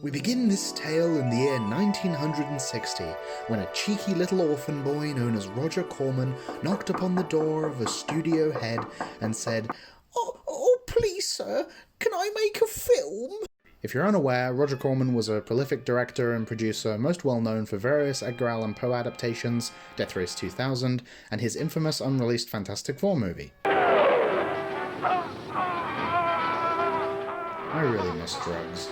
We begin this tale in the year 1960, when a cheeky little orphan boy known as Roger Corman knocked upon the door of a studio head and said, Oh, please sir, can I make a film? If you're unaware, Roger Corman was a prolific director and producer most well known for various Edgar Allan Poe adaptations, Death Race 2000, and his infamous unreleased Fantastic Four movie. I really miss drugs.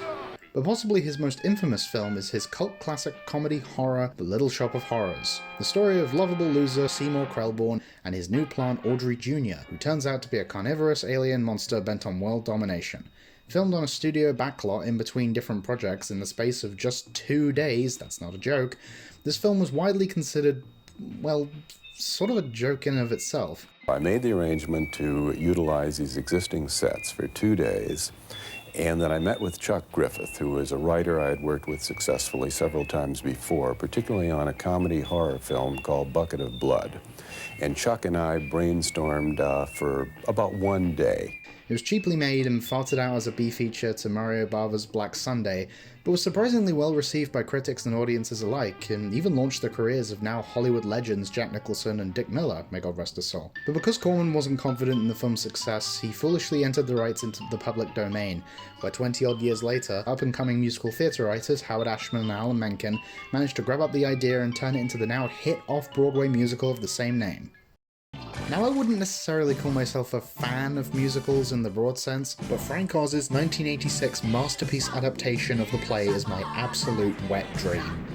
But possibly his most infamous film is his cult classic comedy horror, The Little Shop of Horrors, the story of lovable loser Seymour Krelborn and his new plant Audrey Jr., who turns out to be a carnivorous alien monster bent on world domination. Filmed on a studio backlot in between different projects in the space of just 2 days, that's not a joke, this film was widely considered, well, sort of a joke in and of itself. I made the arrangement to utilize these existing sets for 2 days. And then I met with Chuck Griffith, who is a writer I had worked with successfully several times before, particularly on a comedy horror film called Bucket of Blood. And Chuck and I brainstormed for about 1 day. It was cheaply made and farted out as a B-feature to Mario Bava's Black Sunday, but was surprisingly well received by critics and audiences alike, and even launched the careers of now Hollywood legends Jack Nicholson and Dick Miller, may God rest his soul. But because Corman wasn't confident in the film's success, he foolishly entered the rights into the public domain, where 20-odd years later, up-and-coming musical theatre writers Howard Ashman and Alan Menken managed to grab up the idea and turn it into the now hit off-Broadway musical of the same name. Now, I wouldn't necessarily call myself a fan of musicals in the broad sense, but Frank Oz's 1986 masterpiece adaptation of the play is my absolute wet dream.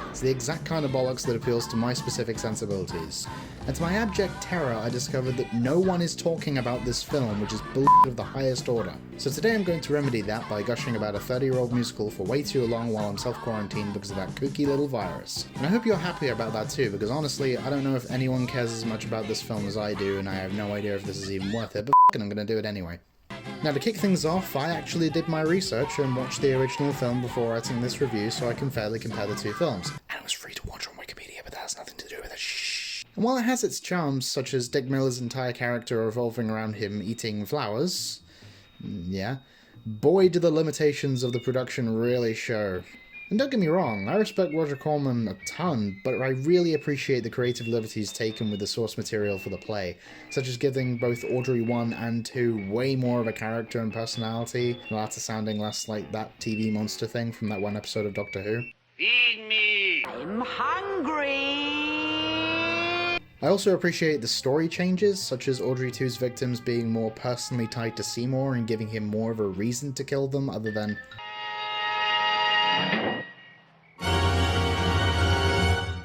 It's the exact kind of bollocks that appeals to my specific sensibilities. And to my abject terror, I discovered that no one is talking about this film, which is bullshit of the highest order. So today I'm going to remedy that by gushing about a 30-year-old musical for way too long while I'm self-quarantined because of that kooky little virus. And I hope you're happy about that too, because honestly, I don't know if anyone cares as much about this film as I do, and I have no idea if this is even worth it, but f***ing I'm gonna do it anyway. Now, to kick things off, I actually did my research and watched the original film before writing this review so I can fairly compare the two films. And it was free to watch on Wikipedia, but that has nothing to do with it. Shh. And while it has its charms, such as Dick Miller's entire character revolving around him eating flowers, yeah, boy do the limitations of the production really show. And don't get me wrong, I respect Roger Corman a ton, but I really appreciate the creative liberties taken with the source material for the play, such as giving both Audrey 1 and 2 way more of a character and personality, the latter sounding less like that TV monster thing from that one episode of Doctor Who. Feed me! I'm hungry! I also appreciate the story changes, such as Audrey 2's victims being more personally tied to Seymour and giving him more of a reason to kill them other than...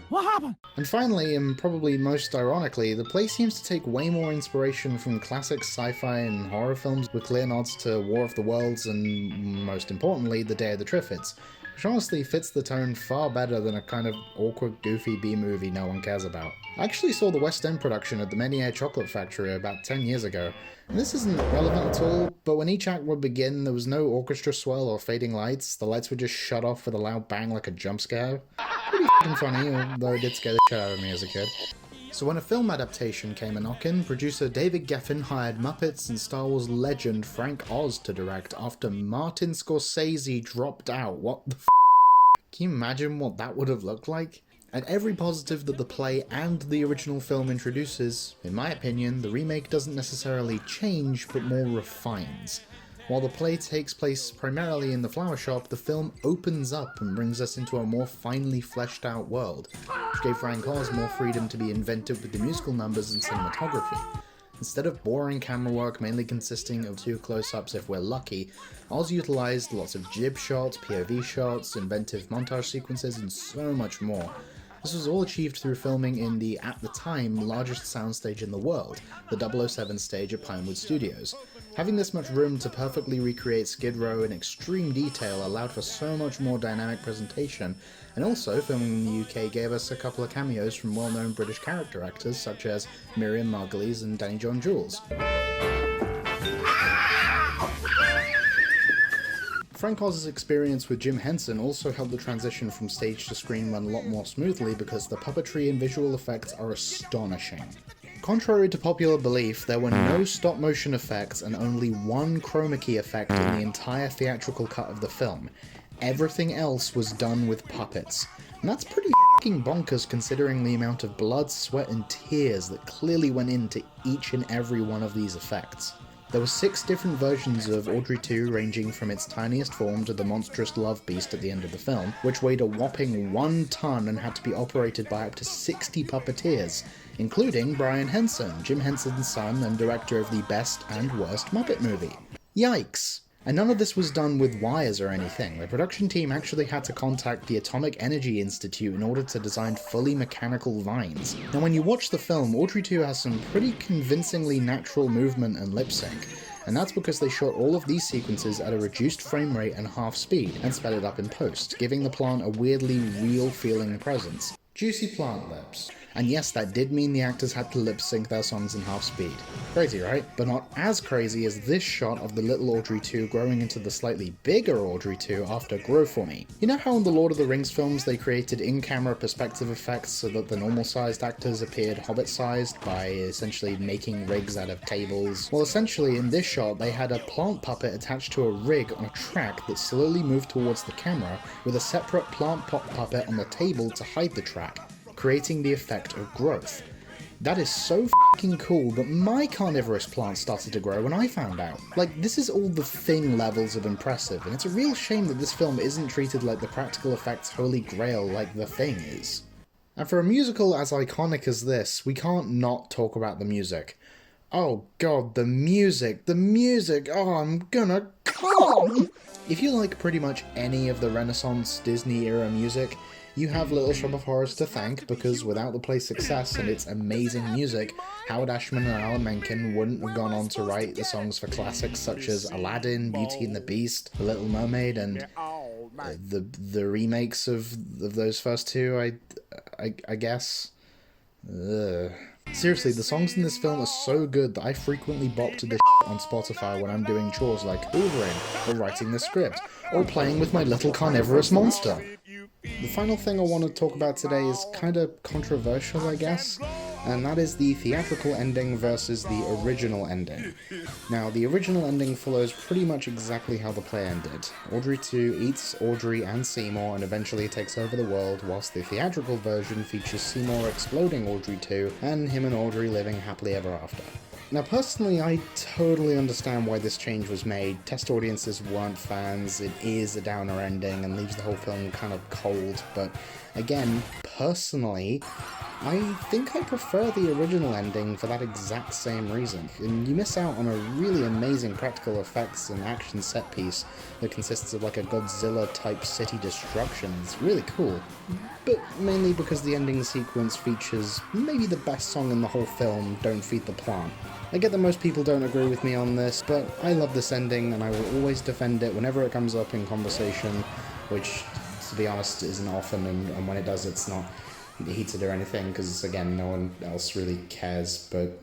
What happened? And finally, and probably most ironically, the play seems to take way more inspiration from classic sci-fi and horror films with clear nods to War of the Worlds and, most importantly, The Day of the Triffids, which honestly fits the tone far better than a kind of awkward, goofy B-movie no one cares about. I actually saw the West End production at the Menier Chocolate Factory about 10 years ago, and this isn't relevant at all, but when each act would begin, there was no orchestra swell or fading lights. The lights would just shut off with a loud bang like a jump scare. Pretty f***ing funny, although it did scare the shit out of me as a kid. So when a film adaptation came a-knockin', producer David Geffen hired Muppets and Star Wars legend Frank Oz to direct after Martin Scorsese dropped out. What the f***? Can you imagine what that would have looked like? And every positive that the play and the original film introduces, in my opinion, the remake doesn't necessarily change, but more refines. While the play takes place primarily in the flower shop, the film opens up and brings us into a more finely fleshed out world, which gave Frank Oz more freedom to be inventive with the musical numbers and cinematography. Instead of boring camera work mainly consisting of 2 close-ups if we're lucky, Oz utilized lots of jib shots, POV shots, inventive montage sequences, and so much more. This was all achieved through filming in the, at the time, largest soundstage in the world, the 007 stage at Pinewood Studios. Having this much room to perfectly recreate Skid Row in extreme detail allowed for so much more dynamic presentation, and also filming in the UK gave us a couple of cameos from well-known British character actors such as Miriam Margolyes and Danny John Jules. Frank Oz's experience with Jim Henson also helped the transition from stage to screen run a lot more smoothly because the puppetry and visual effects are astonishing. Contrary to popular belief, there were no stop-motion effects and only one chroma key effect in the entire theatrical cut of the film. Everything else was done with puppets. And that's pretty f***ing bonkers considering the amount of blood, sweat, and tears that clearly went into each and every one of these effects. There were 6 different versions of Audrey 2, ranging from its tiniest form to the monstrous love beast at the end of the film, which weighed a whopping 1 ton and had to be operated by up to 60 puppeteers, including Brian Henson, Jim Henson's son and director of the best and worst Muppet movie. Yikes! And none of this was done with wires or anything. The production team actually had to contact the Atomic Energy Institute in order to design fully mechanical vines. Now when you watch the film, Audrey 2 has some pretty convincingly natural movement and lip sync, and that's because they shot all of these sequences at a reduced frame rate and half speed, and sped it up in post, giving the plant a weirdly real-feeling presence. Juicy plant lips. And yes, that did mean the actors had to lip-sync their songs in half speed. Crazy, right? But not as crazy as this shot of the little Audrey 2 growing into the slightly bigger Audrey 2 after Grow For Me. You know how in the Lord of the Rings films they created in-camera perspective effects so that the normal-sized actors appeared hobbit-sized by essentially making rigs out of tables? Well, essentially in this shot they had a plant puppet attached to a rig on a track that slowly moved towards the camera with a separate plant puppet on the table to hide the track, creating the effect of growth. That is so f***ing cool, but my carnivorous plant started to grow when I found out. Like, this is all the Thing levels of impressive, and it's a real shame that this film isn't treated like the practical effects holy grail like The Thing is. And for a musical as iconic as this, we can't not talk about the music. Oh god, the music, oh I'm gonna come! If you like pretty much any of the Renaissance Disney era music, you have Little Shop of Horrors to thank, because without the play's success and its amazing music, Howard Ashman and Alan Menken wouldn't have gone on to write the songs for classics such as Aladdin, Beauty and the Beast, The Little Mermaid, and the remakes of those first two, I guess. Ugh. Seriously, the songs in this film are so good that I frequently bop to this on Spotify when I'm doing chores like hoovering, or writing the script, or playing with my little carnivorous monster. The final thing I want to talk about today is kind of controversial, I guess, and that is the theatrical ending versus the original ending. Now, the original ending follows pretty much exactly how the play ended. Audrey 2 eats Audrey and Seymour and eventually takes over the world, whilst the theatrical version features Seymour exploding Audrey 2 and him and Audrey living happily ever after. Now personally, I totally understand why this change was made. Test audiences weren't fans, it is a downer ending and leaves the whole film kind of cold, but again, personally, I think I prefer the original ending for that exact same reason. And you miss out on a really amazing practical effects and action set piece that consists of like a Godzilla-type city destruction. It's really cool. But mainly because the ending sequence features maybe the best song in the whole film, Don't Feed the Plant. I get that most people don't agree with me on this, but I love this ending and I will always defend it whenever it comes up in conversation, which, to be honest, isn't often, and when it does, it's not heated or anything, because, again, no one else really cares, but,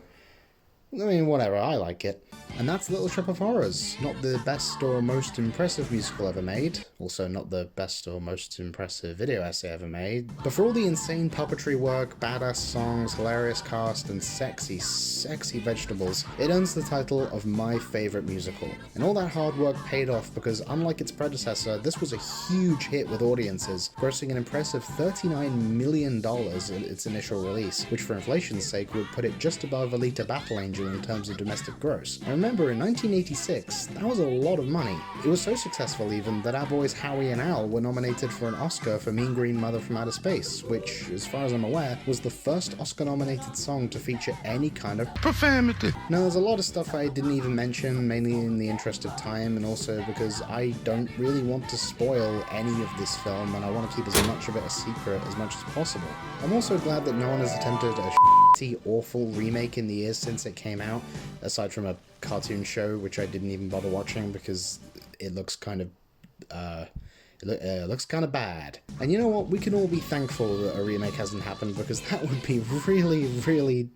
I mean, whatever, I like it. And that's Little Shop of Horrors. Not the best or most impressive musical ever made, also not the best or most impressive video essay ever made, but for all the insane puppetry work, badass songs, hilarious cast, and sexy, sexy vegetables, it earns the title of my favourite musical. And all that hard work paid off because, unlike its predecessor, this was a huge hit with audiences, grossing an impressive $39 million in its initial release, which for inflation's sake would put it just above Alita Battle Angel in terms of domestic gross. I remember in 1986, that was a lot of money. It was so successful even that our boys Howie and Al were nominated for an Oscar for Mean Green Mother from Outer Space, which, as far as I'm aware, was the first Oscar-nominated song to feature any kind of profanity. Now, there's a lot of stuff I didn't even mention, mainly in the interest of time, and also because I don't really want to spoil any of this film, and I want to keep as much of it a secret as much as possible. I'm also glad that no one has attempted a awful remake in the years since it came out, aside from a cartoon show which I didn't even bother watching because it looks kind of looks kind of bad. And you know what, we can all be thankful that a remake hasn't happened, because that would be really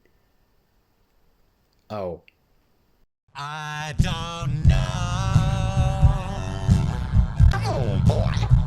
I don't know. Come on, boy.